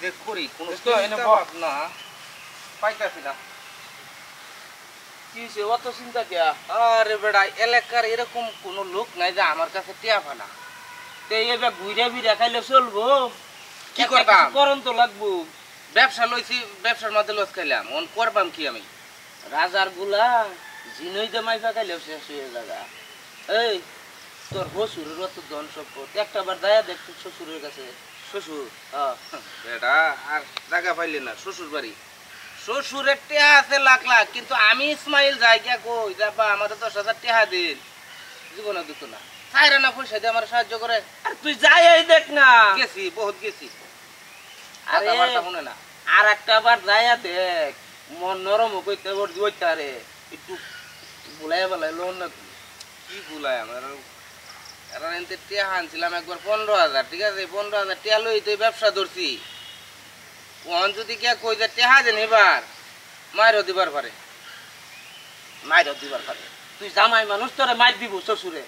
যে করি কোনো চিন্তা ভাবনা পাইতাছি না। কি হইছে অত চিন্তা কিয়া? আরে বেড়া এলাকার এরকম কোনো লোক নাই যে আমার কাছে টিয়া ফানা। তে এবার ঘুরে ফিরে খাইলে চলবো? কি করতাম? করণ তো লাগবো। ব্যবসা লইছি, ব্যবসার মধ্যে লস খাইলাম, অন করবাম কি আমি? রাজার গুলা জিনইতে মাইফা খাইলেও শেষ হয়ে যাগা। এই তোর শ্বশুরের অত ধন সম্পদ একটা বার দায়া দেখ তোর শ্বশুরের কাছে। শ্বশুর হ্যাঁ বেটা আর জায়গা পাইলে না শ্বশুর বাড়ি। শ্বশুরের টেহা আছে লাখ লাখ, কিন্তু আমি ইসমাইল যাই গিয়া কই যাবা আমাদের 10,000 টেহা দিন, জীবনে দিত না। চাইরা না পয়সা দিয়ে আমার সাহায্য করে। আর তুই যাই এই দেখ না। গেছি বহুত গেছি, আরে কথাবার্তা শুনে না। আর একটা বার যাইয়া দেখ, মন নরম কইতে বলতে আরে একটু বুলাই বেলাই লোন না তুই। কি ভুলায় আমার এরা এনতে টেহা আনছিলাম একবার 15,000, ঠিক আছে? 15,000 টেহা লই তো ব্যবসা ধরছি। ওন যদি কে কই যে টেহা দেন এবার মাইরও দিবার পারে। মাইর দিবার পারে। তুই জামাই মানুষ তোরে মাইর দিব শ্বশুরে।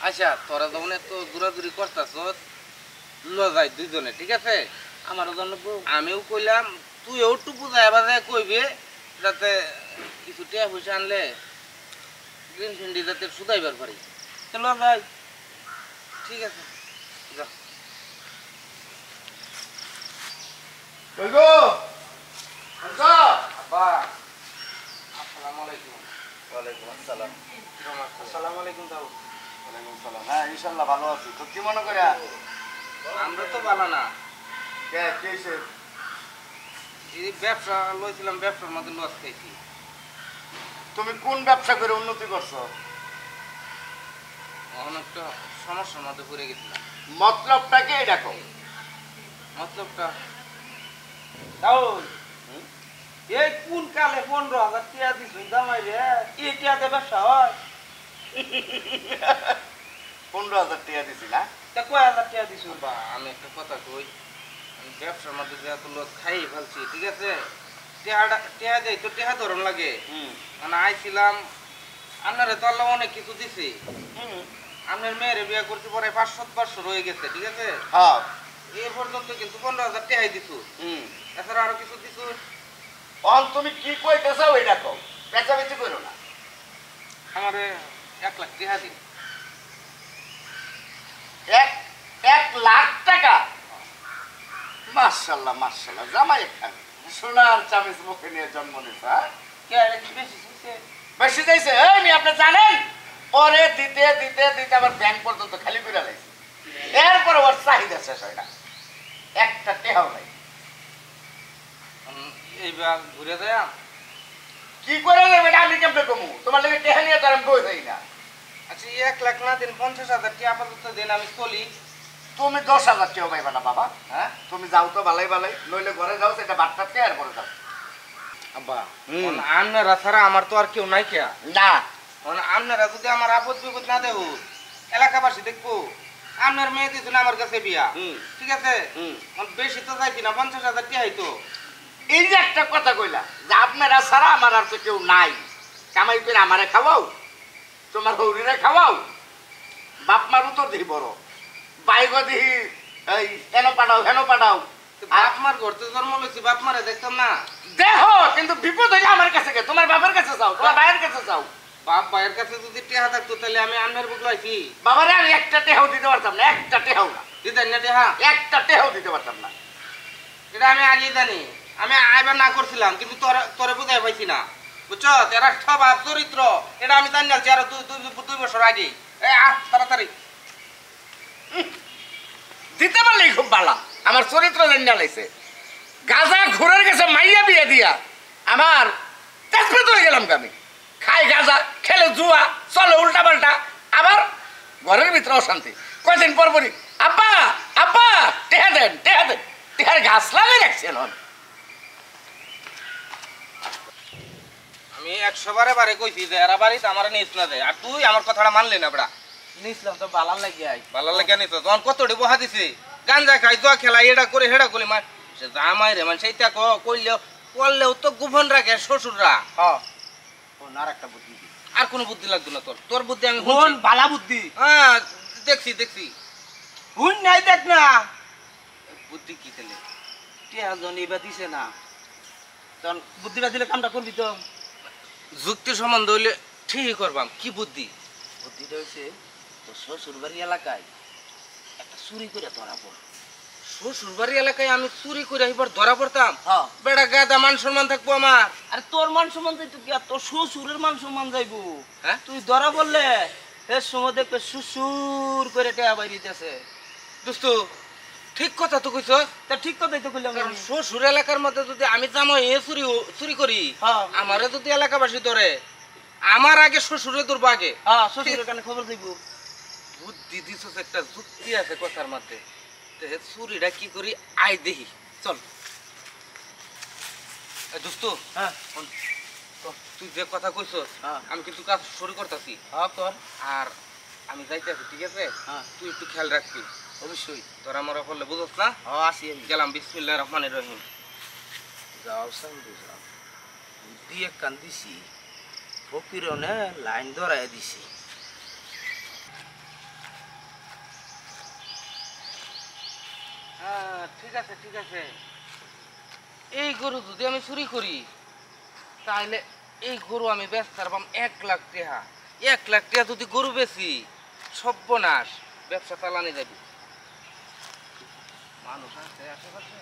আচ্ছা তোরা যখন এত দূরাদূরি করতাছ ল যাই দুইজনে, ঠিক আছে? আমারও জন্য আমিও কইলাম তুইও একটু বুঝায় বাজায় কইবে, যাতে কিছু টেহা পয়সা আনলে গ্রিন ফিন্ডি যাতে সুদাইবার পারি। চলো যাই। ঠিক আছে যা। কইগো আচ্ছা আব্বা আসসালামু আলাইকুম। ওয়ালাইকুম আসসালাম। আসসালামু আলাইকুম তাও। ওয়ালাইকুম সালাম। হ্যাঁ ইনশাআল্লাহ ভালো আছি। তো কি মনে করে? আমরা তো ভালো না। কে কি হইছে? এই ব্যবসা লইছিলাম, ব্যবসার মধ্যে লস খাইছি। তুমি কোন ব্যবসা করে উন্নতি করছো? অনেকটা সমস্যার মধ্যে পড়ে গেছিলাম। মতলবটা কি এটা কও? মতলবটা তাও এই কোন কালে 15,000 টিয়া দিছুন জামাই রে? এই টিয়া দে ব্যবসা হয়? 15,000 টাকা দিছি না? তা কয় হাজার টিয়া দিছুন? বা আমি একটা কথা কই, আমি ব্যবসার মধ্যে যেহেতু লস খাই ফেলছি, ঠিক আছে? টেহা দেয় তো টেহা ধরন লাগে। মানে আইছিলাম আপনারে তো আল্লাহ অনেক কিছু দিছি। আপনার মেয়ের বিয়ে করছি পরে 500 বছর হয়ে গেছে, ঠিক আছে? হ্যাঁ এ পর্যন্ত কিন্তু 15,000 টেহাই দিছু। এছাড়া আরো কিছু দিছু। অন তুমি কি কইতেছো এটা কও। বেচাবেচি করো না। আমারে 1 লাখ টেহা দিন। 1 লাখ টাকা? মাশাআল্লাহ মাশাআল্লাহ, জামাই খান সোনার চামিচ মুখে নিয়ে জন্ম নিয়েছে। হ্যাঁ কে রে কি বেশি হইছে? বেশি যাইছে? এই আপনি জানেন পরে দিতে দিতে দিতে আবার ব্যাংক পর্যন্ত খালি করে লাইছে। এরপরে ওর চাহিদা শেষ হয় না, একটা টেহাও নাই। এইবার ঘুরে যায় কি করে নেবে আমি কেমনে কমু? তোমার লাগে টেহা নিয়ে তো আমি বই যাই না। আচ্ছা 1 লাখ না দিন 50,000 টি আপাতত দিন, আমি চলি। তুমি 10,000 টাকা পাইবা না বাবা। হ্যাঁ তুমি যাও তো বালাই বালাই, নইলে ঘরে যাও, সেটা বাট্টাতে আর পরে যাও। আব্বা আপনারা ছাড়া আমার তো আর কেউ নাই কে না। আপনারা যদি আমার আপদ বিপদ না দেব এলাকাবাসী দেখবো আপনার মেয়ে দিয়েছিল আমার কাছে বিয়া, ঠিক আছে? বেশি তো চাইছি না, 50,000 টিয়াই তো। এই যে একটা কথা কইলা যে আপনারা ছাড়া আমার আর তো কেউ নাই, কামাই করে আমারে খাওয়াও, তোমার হৌরিরে খাওয়াও, বাপ মারও তো দিই বড়, বাইগ দিহি এই হেন পাঠাও হেন পাঠাও। বাপ মার ঘরতে জন্ম লইছি, বাপ মারে দেখতাম না। দেহ কিন্তু বিপদ হইলে আমার কাছে গে, তোমার বাবার কাছে যাও, তোমার ভাইয়ের কাছে যাও। বাপ ভাইয়ের কাছে যদি টেহা থাকতো তাহলে আমি আপনার বুক লাইছি। বাবারে আমি একটা টেহাও দিতে পারতাম না, একটা টেহাও না, দিতেন না টেহা? একটা টেহাও দিতে পারতাম না। এটা আমি আগেই জানি, আমি আইবার না করছিলাম, কিন্তু তোরে বুঝাই পাইছি না, বুঝছো? এরা স্বভাব চরিত্র এটা আমি জানি না, আরো 2 বছর আগে। তাড়াতাড়ি দিতে পারলেই খুব ভালো, আমার চরিত্র জানিয়া লাইছে। গাজা ঘুরের গেছে মাইয়া বিয়ে দিয়া আমার তেজপাত হয়ে গেলাম আমি। খাই গাজা, খেলে জুয়া, চলে উল্টা পাল্টা, আবার ঘরের ভিতরে অশান্তি। কয়দিন পর পরই আব্বা আব্বা টেহা দেন টেহা দেন, টেহার গাছ লাগিয়ে রাখছেন। আমি 100 বারে বারে কইছি যে এরা বাড়িতে আমার নিস না দেয়, আর তুই আমার কথাটা মানলি না বড়া। নিছিলাম তো বালার লাগি আই। ভালো লাগে নিস তখন কতটি বহা দিছে, গাঞ্জা খাই জুয়া খেলা এটা করে হেডা করি মা সে জামাই রে মানে সেইটা কইলেও করলেও তো গোপন রাখে শ্বশুররা। হ্যাঁ কোন আর একটা বুদ্ধি দি। আর কোনো বুদ্ধি লাগতো না তোর, তোর বুদ্ধি আমি কোন শুনছি। বালা বুদ্ধি? হ্যাঁ দেখছি দেখছি। হুন নাই দেখ না। বুদ্ধি কি খেলে টিয়া জন এবার দিছে না তখন বুদ্ধিটা দিলে কামটা করবি তো যুক্তি সম্বন্ধ হইলে ঠিকই করবাম কি বুদ্ধি বুদ্ধিটা হয়েছে তো শ্বশুর বাড়ি এলাকায় একটা চুরি করে ধরা পড় শ্বশুর বাড়ি এলাকায় আমি চুরি করে এবার ধরা পড়তাম হ্যাঁ বেড়া গাদা মান সম্মান থাকবো আমার। আরে তোর মান সম্মান যাইতো কি আর তোর শ্বশুরের মান সম্মান যাইবো হ্যাঁ তুই ধরা বললে এর সময় দেখবে সুসুর করে টেয়া বাইরিতেছে দোস্ত ঠিক কথা তো কইছ। তা ঠিক কথাই তো কইলাম কারণ আমি। শ্বশুর এলাকার মধ্যে যদি আমি জামাই চুরি করি হ্যাঁ। আমারে যদি এলাকাবাসী ধরে আমার আগে শ্বশুরে ধরবো আগে। হ্যাঁ শ্বশুরের কানে খবর দিব বুদ্ধি দিছ একটা যুক্তি আছে কথার মধ্যে তে চুরিটা কি করি আই দেখি চল। এ দোস্ত হ্যাঁ শোন, তুই যে কথা কইছ হ্যাঁ। আমি কিন্তু কাজ শুরু করতেছি হ্যাঁ তোর আর আমি যাইতেছি ঠিক আছে হ্যাঁ তুই একটু খেয়াল রাখবি অবশ্যই তোরা মরা করলে বুঝছ না। হ্যাঁ আসি আমি গেলাম বিসমিল্লাহির রহমানির রহিম। যাও সামনে যাও বুদ্ধি এক কান দিছি ফকিরনে লাইন ধরাই দিছি হ্যাঁ ঠিক আছে ঠিক আছে। এই গরু যদি আমি চুরি করি তাহলে এই গরু আমি বেচতে পারবাম 1,00,000 টাকা। 1,00,000 টাকা যদি গরু বেচি সর্বনাশ, ব্যবসা চালানি যাবে। মানুষ আছে আশেপাশে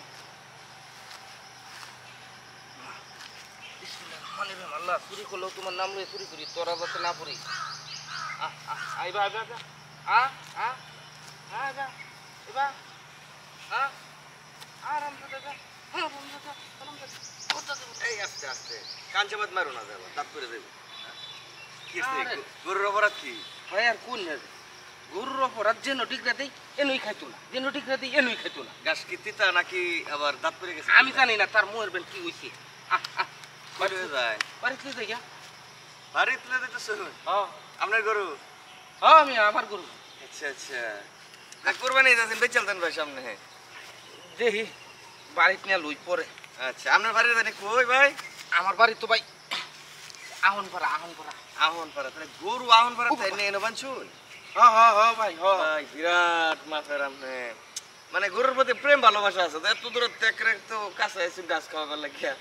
না, বিসমিল্লাহির রহমানির রহিম। আল্লাহ চুরি করলেও তোমার নাম লয়ে চুরি করি, তোরা যাতে না পড়ি। আইবা আইবা আইবা আইবা আইবা এই আস্তে আস্তে কাঞ্চাবাদ মারো না যাবো দাঁত করে দেবো কি হইছে? আরে। গরুর অপরাধ কি ভাই আর কোন না গরুর অপরাধ যেন ঠিক রাতেই এনই খাইতো না, যেন ঠিক রাতেই এনই খাইতো না। গাছ কি তিতা নাকি আবার দাঁত পড়ে গেছে আমি জানি না তার মুয়ের বেন কি হইছে। বাড়ি হয়ে যায় বাড়িতে যাই গা। বাড়ি তুলে দিতেছ হ্যাঁ আপনার গরু হ্যাঁ আমি আমার গরু আচ্ছা আচ্ছা কোরবানি যাচ্ছেন বেচাল দেন ভাই সামনে দেখি বাড়িতে নিয়ে লই পরে। আচ্ছা আপনার বাড়ি জানি কই ভাই আমার বাড়ি তো ভাই আহন পাড়া আহন পাড়া। আহন পাড়া তাহলে গরু আহন পাড়া তাই নিয়ে এনে বানছুন হ্যাঁ হ্যাঁ হ্যাঁ ভাই হ্যাঁ। ভাই বিরাট মাফের আপনি মানে গরুর প্রতি প্রেম ভালোবাসা আছে তো এত দূর ত্যাগ তো কাছে আইসুন গাছ খাওয়াবার লাগিয়া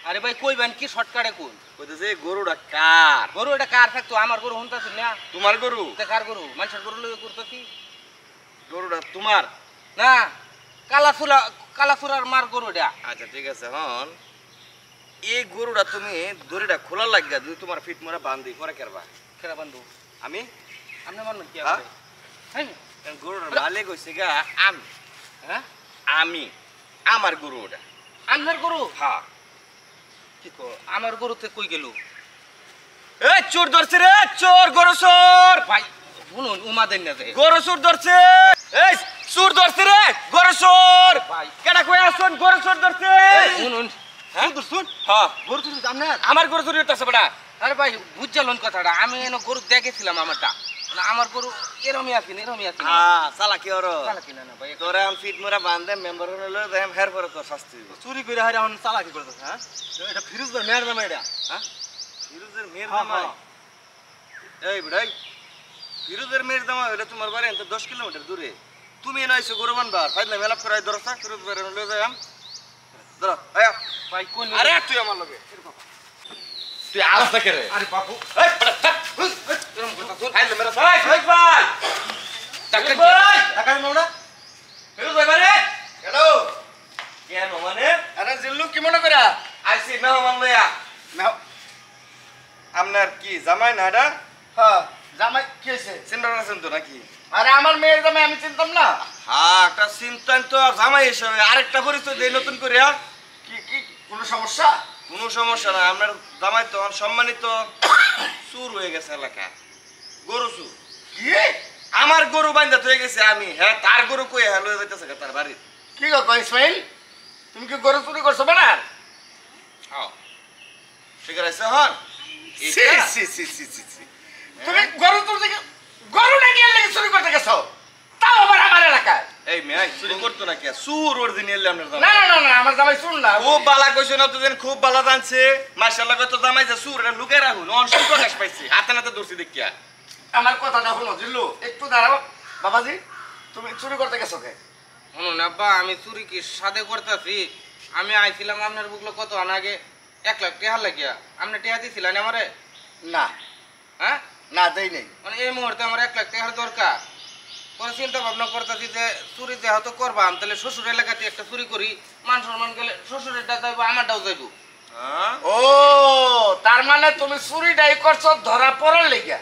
আরে ভাই কইবেন কি শর্টকাটে কোন কইতেছে গরুটা কার গরু এটা কার থাকতো? আমার গরু হুনতাছি না। তোমার গরু এটা কার গরু? মানুষের গরু লই করতেছি গরুটা তোমার না। কালাচুরার মার গরু এটা। আচ্ছা ঠিক আছে হন এই গরুটা তুমি দড়িটা খোলা লাগিয়া যদি তোমার ফিট মোরা বান্ধি পরে কেরবা কেরা বান্ধব আমি আপনি মানবেন কি? হ্যাঁ? হ্যাঁ কারণ গরুটার মালিক হইছে গা আমি হ্যাঁ আমি আমার গরু ওটা আপনার গরু? হ্যাঁ কি কো আমার গরুতে কই গেল? এ চোর ধরছে রে চোর গরু চোর ভাই শুনুন উমা দেন না যে গরু চোর ধরছে এই চোর ধরছে রে গরু চোর ভাই কেন কই আসুন গরু চোর ধরছে শুনুন হ্যাঁ শুন হ্যাঁ গরু চুরি আপনার? আমার গরু চুরি হইতাছে বেটা আরে ভাই বুঝছিলেন কথাটা আমি এনে গরু দেখেছিলাম আমারটা না, আমার গরু এরমই আছেন এরমই আছেন। হ্যাঁ সালা কি ওর কিনা না ভাই তোরে আমি ফিট মোরা বান্ধে মেম্বার হলো দেম হের পরে তো শাস্তি দিব চুরি করে হারে এখন চালাকি করতেছে। হ্যাঁ এটা ফিরোজের মেয়ের নামে এটা। হ্যাঁ ফিরোজের মেয়ের হ্যাঁ, জামাই হ্যাঁ। এই বেড়াই ফিরোজের মেয়ের জামাই হইলে তোমার বাড়ি তো 10 কিলোমিটার দূরে তুমি এনে আইছো গরু বানবার ফাইলে মেলাপ করাই দরসা ফিরোজ বাড়ি লয়ে যাই আম ধরো আয়া ভাই কোন আরে তুই আমার লগে তুই আস না করে আরে বাবু এই বেটা এরকম কথা শুন ফাইলে মেরা ভাই ভাই টাকা ভাই টাকা মামলা ফিরোজ ভাই বারে হ্যালো কেন মানে আরে জিল্লু কি মনে করা আইছি মেহমান লইয়া আপনার কি জামাই না এটা হ্যাঁ জামাই কি হয়েছে? চিন্তা আছেন তো নাকি আরে আমার মেয়ের জামাই আমি চিনতাম না। হ্যাঁ একটা চিন্তান তো আর জামাই হিসাবে আরেকটা পরিচয় দেই নতুন করে আর কি কি কোনো সমস্যা? কোনো সমস্যা না আপনার জামাই তো সম্মানিত চুর হয়ে গেছে এলাকা গরু চুর কি আমার গরু বাইন্দা হয়ে গেছে আমি হ্যাঁ তার গরু কই হ্যাঁ লয়ে যাইতেছে তার বাড়ি কি গো ইসমাইল তুমি কি গরু চুরি করছো না? হ্যাঁ শিকার আছে হন তুমি গরু চুরি গরু নাকি এর লাগি চুরি করতে গেছো? তাও আবার আমার এলাকায়? এই মেয়ে চুরি করতো না কে চুর অরিজিনালি আপনার না জামাই না না না আমার জামাই শুন না। খুব বালা কইছো না তোদের খুব বালা জানছে মাশাআল্লাহ কত জামাই যে চুর এটা লুকায় রাখুন অনশন প্রকাশ পাইছি হাতে নাতে দর্শি দেখিয়া আমার কথাটা শুনো জিল্লু একটু দাঁড়াও। বাবাজি তুমি চুরি করতে গেছো কে? শুনুন আব্বা, আমি চুরি কি সাথে করতেছি? আমি আইছিলাম আপনার বুকলো কত আগে 1 লাখ টাকা লাগিয়া। আপনি টাকা দিছিলেন আমারে? না হ্যাঁ, না দেই নেই। মানে এই মুহূর্তে আমার 1 লাখ টাকার দরকার। পরে চিন্তা ভাবনা করতেছি যে চুরি দেহ তো করবাম, তাহলে শ্বশুর এলাকাতে একটা চুরি করি, মান সম্মান গেলে শ্বশুরেরটা যাইবো, আমারটাও যাইবো। হ্যাঁ ও তার মানে তুমি চুরিটাই করছো ধরা পড়ার লেগে?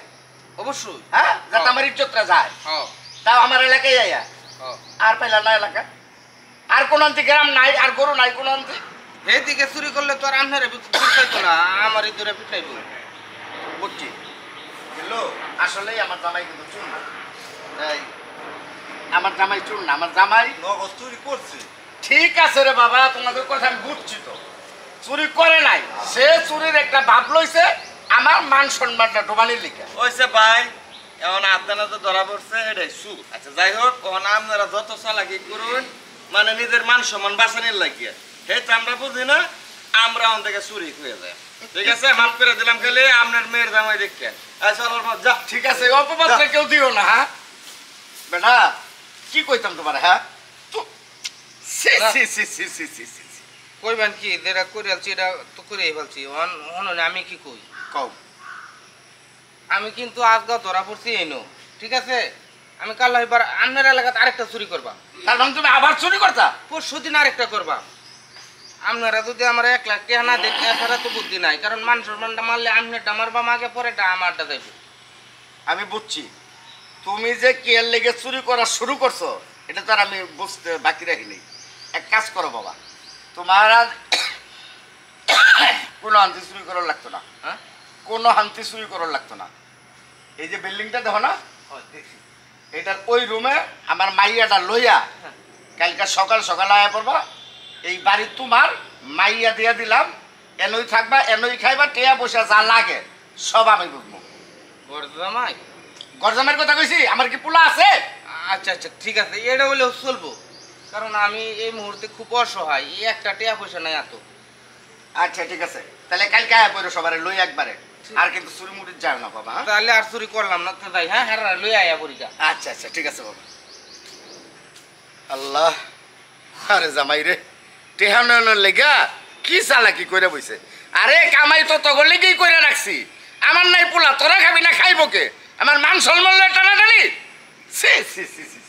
অবশ্যই। হ্যাঁ, যাতে আমার ইজ্জতটা যায়। হ্যাঁ তাও আমার এলাকায় আইয়া হ্যাঁ। আর পাইলা না এলাকা? আর কোন আন্তি গ্রাম নাই, আর গরু নাই কোন আন্তি? এইদিকে চুরি করলে তো আর আপনারে পিটাইতো না, আমার এই দূরে পিটাইবো। বুঝছি। হ্যালো, আসলেই আমার জামাই কিন্তু চুর না। এই আমার জামাই চুর না, আমার জামাই নগদ চুরি করছে। ঠিক আছে রে বাবা, তোমাদের কথা আমি বুঝছি তো। চুরি করে নাই, সে চুরির একটা ভাব লইছে আমার মান সম্মানটা ডোবানির লিখে। ওইসে ভাই, এখন আপনারা তো ধরা পড়ছে এটাই সুখ। আচ্ছা যাই হোক, এখন আপনারা যত চালাকি করুন, মানে নিজের মান সম্মান বাঁচানোর লাগিয়ে, হে তো আমরা বুঝি না, আমরা ওখান থেকে চুরি হয়ে যায়। ঠিক আছে, মাফ করে দিলাম, খালি আপনার মেয়ের জামাই দেখেন। চলার পর যা। ঠিক আছে, অপবাদটা কেউ দিও না। হ্যাঁ বেটা, কি কইতাম তোমার? হ্যাঁ সি সি সি সি সি সি সি। কইবেন কি, যেটা করে আলছি এটা তো করেই ফেলছি। শুনুন আমি কি কই, কও। আমি কিন্তু আজকাল ধরা পড়ছি এনো, ঠিক আছে? আমি কাল এবার আপনার এলাকাতে আরেকটা চুরি করবা, তার মানে তুমি আবার চুরি করতা? পরশু দিন আরেকটা করবা। আপনারা যদি আমার 1 লাখ টাকা না দেন, এছাড়া তো বুদ্ধি নাই। কারণ মান সম্মানটা মারলে আপনারটা মারবা আগে, পরেটা আমারটা যাইব। আমি বুঝছি তুমি যে কেয়ার লেগে চুরি করা শুরু করছো, এটা তো আর আমি বুঝতে বাকি রাখিনি। এক কাজ করো বাবা, তোমার আর কোনো হান্তি চুরি করার লাগতো না। হ্যাঁ, কোনো হান্তি চুরি করার লাগতো না। এই যে বিল্ডিংটা দেখো না, দেখছি। এটার ওই রুমে আমার মাইয়াটা লইয়া কালকে সকাল সকাল আয়া পড়বা। এই বাড়ি তোমার, মাইয়া দিয়া দিলাম, এনই থাকবা, এনই খাইবা, টেয়া পয়সা যা লাগে সব আমি বুঝবো। বড় জামাই, গরজামের কথা কইছি, আমার কি পোলা আছে? আচ্ছা আচ্ছা ঠিক আছে, এটা হলেও চলবো। কারণ আমি এই মুহূর্তে খুব অসহায়, এই একটা টাকা পয়সা নাই এত। আচ্ছা ঠিক আছে, তাহলে কালকে আয়া পড়ো সবারে লই একবারে। আর কিন্তু চুরি মুড়ি যায় না বাবা। হ্যাঁ? তাহলে আর চুরি করলাম না তো তাই। হ্যাঁ হ্যাঁ, লই আয়া পরীক্ষা। আচ্ছা আচ্ছা ঠিক আছে বাবা। আল্লাহ, আরে জামাই রে, টেহানোর লেগা কি চালাকি করে বইছে। আরে কামাই তো তগর লেগেই করে রাখছি। আমার নাই পোলা, তোরা খাবি না খাইব কে? আমার মান সম্মান টানাটানি। সি সি সি সি।